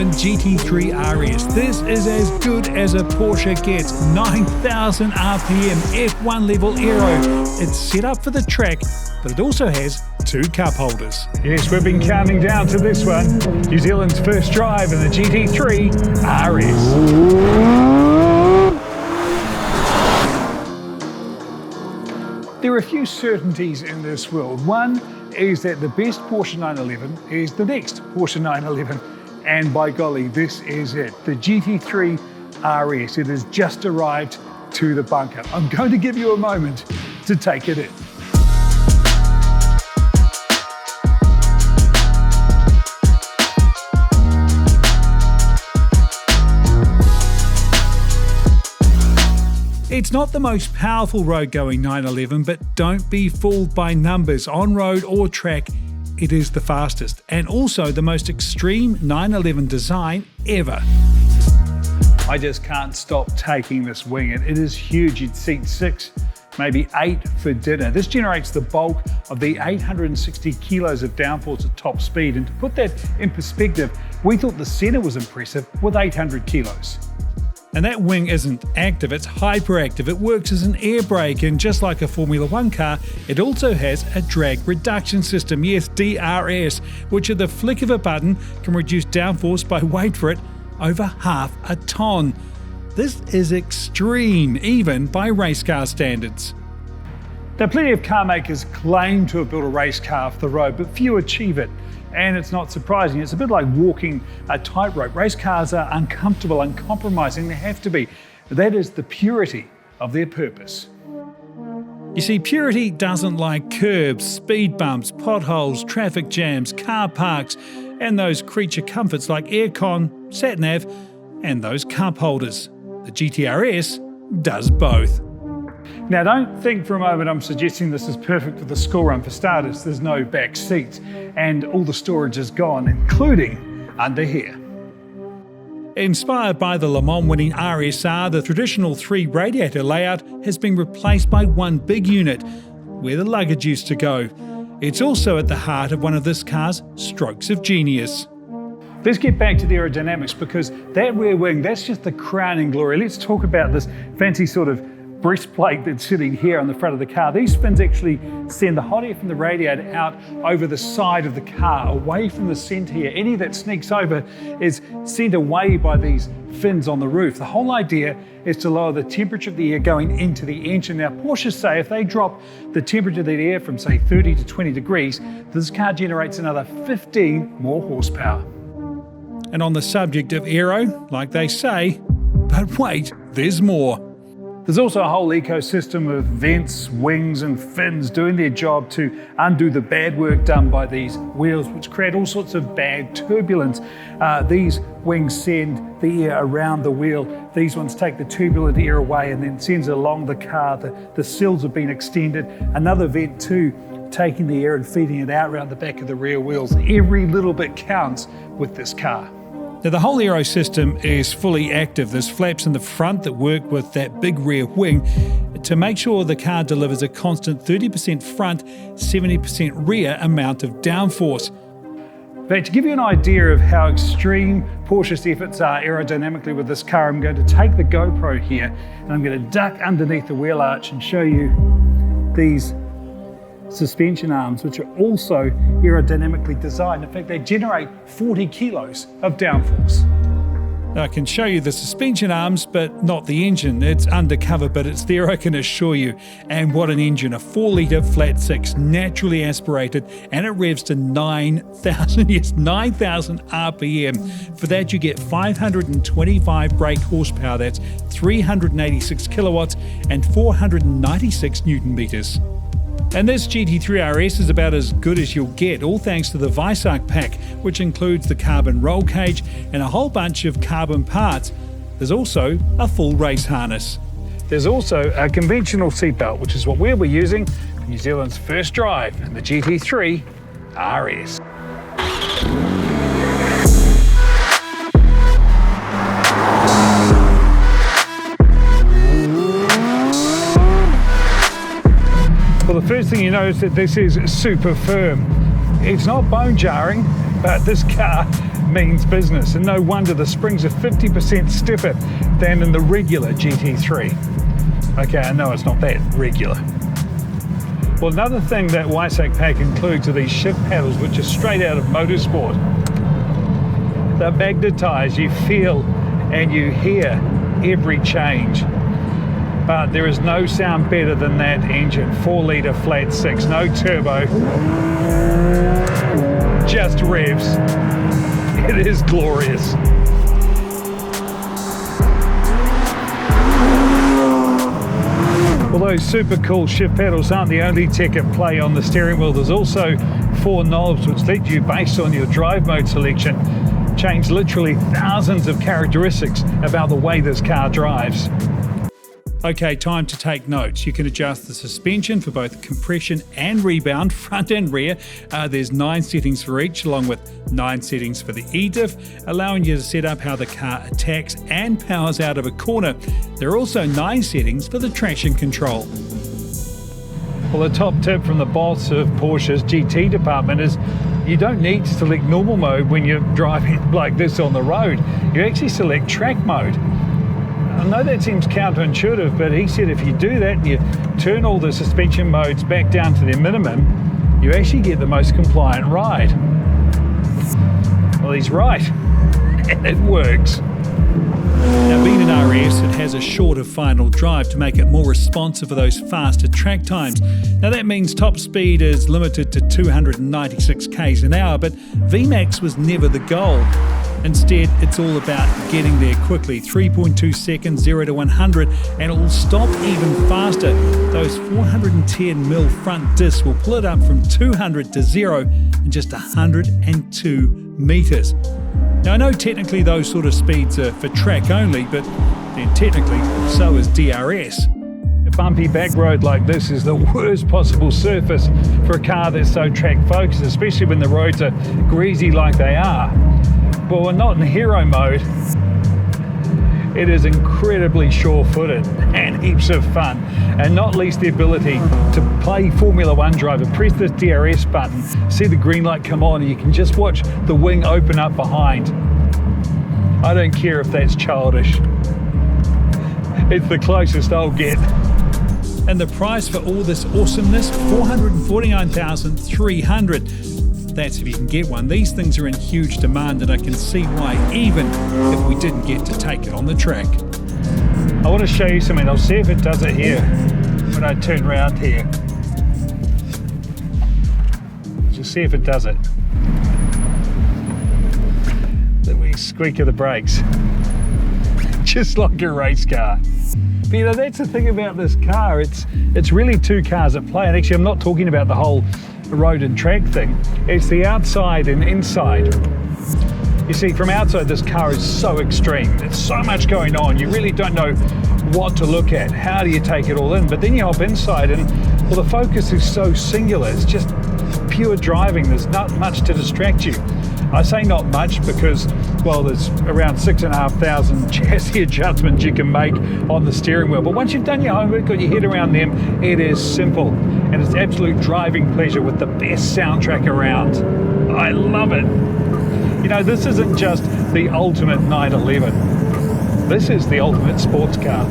911 GT3 RS. This is as good as a Porsche gets. 9,000 RPM, F1 level Aero. It's set up for the track, but it also has 2 cup holders. Yes, we've been counting down to this one. New Zealand's first drive in the GT3 RS. There are a few certainties in this world. One is that the best Porsche 911 is the next Porsche 911. And by golly, this is it. The GT3 RS. It has just arrived to the bunker. I'm going to give you a moment to take it in. It's not the most powerful road-going 911, but don't be fooled by numbers. On road or track, it is the fastest, and also the most extreme 911 design ever. I just can't stop taking this wing. It is huge. You'd seat 6, maybe 8 for dinner. This generates the bulk of the 860 kilos of downforce at top speed. And to put that in perspective, we thought the Senna was impressive with 800 kilos. And that wing isn't active, it's hyperactive. It works as an air brake, and just like a Formula 1 car, it also has a drag reduction system, yes, DRS, which at the flick of a button can reduce downforce by, wait for it, over half a ton. This is extreme, even by race car standards. Now, plenty of car makers claim to have built a race car off the road, but few achieve it. And it's not surprising. It's a bit like walking a tightrope. Race cars are uncomfortable, uncompromising. They have to be. That is the purity of their purpose. You see, purity doesn't like curbs, speed bumps, potholes, traffic jams, car parks, and those creature comforts like aircon, sat-nav, and those cup holders. The GT-RS does both. Now, don't think for a moment I'm suggesting this is perfect for the school run. For starters, there's no back seats, and all the storage is gone, including under here. Inspired by the Le Mans winning RSR, the traditional 3-radiator layout has been replaced by one big unit, where the luggage used to go. It's also at the heart of one of this car's strokes of genius. Let's get back to the aerodynamics, because that rear wing, that's just the crowning glory. Let's talk about this fancy sort of breastplate that's sitting here on the front of the car. These fins actually send the hot air from the radiator out over the side of the car, away from the centre here. Any that sneaks over is sent away by these fins on the roof. The whole idea is to lower the temperature of the air going into the engine. Now, Porsche say if they drop the temperature of the air from, say, 30 to 20 degrees, this car generates another 15 more horsepower. And on the subject of aero, like they say, but wait, there's more. There's also a whole ecosystem of vents, wings and fins doing their job to undo the bad work done by these wheels, which create all sorts of bad turbulence. These wings send the air around the wheel. These ones take the turbulent air away and then sends it along the car. The sills have been extended. Another vent too, taking the air and feeding it out around the back of the rear wheels. Every little bit counts with this car. Now, the whole aero system is fully active. There's flaps in the front that work with that big rear wing to make sure the car delivers a constant 30% front, 70% rear amount of downforce. But to give you an idea of how extreme Porsche's efforts are aerodynamically with this car, I'm going to take the GoPro here and I'm going to duck underneath the wheel arch and show you these suspension arms, which are also aerodynamically designed. In fact, they generate 40 kilos of downforce. I can show you the suspension arms, but not the engine. It's undercover, but it's there, I can assure you. And what an engine, a 4-litre flat 6, naturally aspirated, and it revs to 9,000 RPM. For that, you get 525 brake horsepower, that's 386 kilowatts and 496 Newton meters. And this GT3 RS is about as good as you'll get, all thanks to the Weissach Pack, which includes the carbon roll cage and a whole bunch of carbon parts. There's also a full race harness. There's also a conventional seatbelt, which is what we'll be using for New Zealand's first drive in the GT3 RS. Well, the first thing you notice is that this is super firm. It's not bone jarring, but this car means business, and no wonder the springs are 50% stiffer than in the regular GT3. Okay, I know it's not that regular. Well, another thing that Weissach Pack includes are these shift paddles, which are straight out of motorsport. They're magnetized, you feel and you hear every change. But there is no sound better than that engine. 4-litre flat 6, no turbo, just revs. It is glorious. Well, those super cool shift paddles aren't the only tech at play on the steering wheel. There's also 4 knobs which let you, based on your drive mode selection, change literally thousands of characteristics about the way this car drives. Okay, time to take notes. You can adjust the suspension for both compression and rebound, front and rear. There's 9 settings for each, along with 9 settings for the E-diff, allowing you to set up how the car attacks and powers out of a corner. There are also 9 settings for the traction control. Well, the top tip from the boss of Porsche's GT department is you don't need to select normal mode when you're driving like this on the road. You actually select track mode. I know that seems counterintuitive, but he said if you do that and you turn all the suspension modes back down to their minimum, you actually get the most compliant ride. Well, he's right, and it works. Now, being an RS, it has a shorter final drive to make it more responsive for those faster track times. Now, that means top speed is limited to 296 k's an hour, but VMAX was never the goal. Instead, it's all about getting there quickly. 3.2 seconds, 0 to 100, and it will stop even faster. Those 410mm front discs will pull it up from 200 to 0 in just 102 meters. Now, I know technically those sort of speeds are for track only, but then technically so is DRS. A bumpy back road like this is the worst possible surface for a car that's so track focused, especially when the roads are greasy like they are. But we're not in hero mode. It is incredibly sure-footed and heaps of fun, and not least the ability to play Formula One driver. Press this DRS button, see the green light come on, and you can just watch the wing open up behind. I don't care if that's childish. It's the closest I'll get. And the price for all this awesomeness, $449,300. That's if you can get one. These things are in huge demand, and I can see why, even if we didn't get to take it on the track. I want to show you something. I'll see if it does it here when I turn around here. Just see if it does it. The wee squeak of the brakes. Just like a race car. But you know, that's the thing about this car. It's really 2 cars at play. And actually, I'm not talking about the whole road and track thing. It's the outside and inside. You see, from outside, this car is so extreme. There's so much going on. You really don't know what to look at. How do you take it all in? But then you hop inside and, well, the focus is so singular. It's just pure driving. There's not much to distract you. I say not much because, well, there's around 6,500 chassis adjustments you can make on the steering wheel. But once you've done your homework, got your head around them, it is simple. And it's absolute driving pleasure with the best soundtrack around. I love it. You know, this isn't just the ultimate 911. This is the ultimate sports car.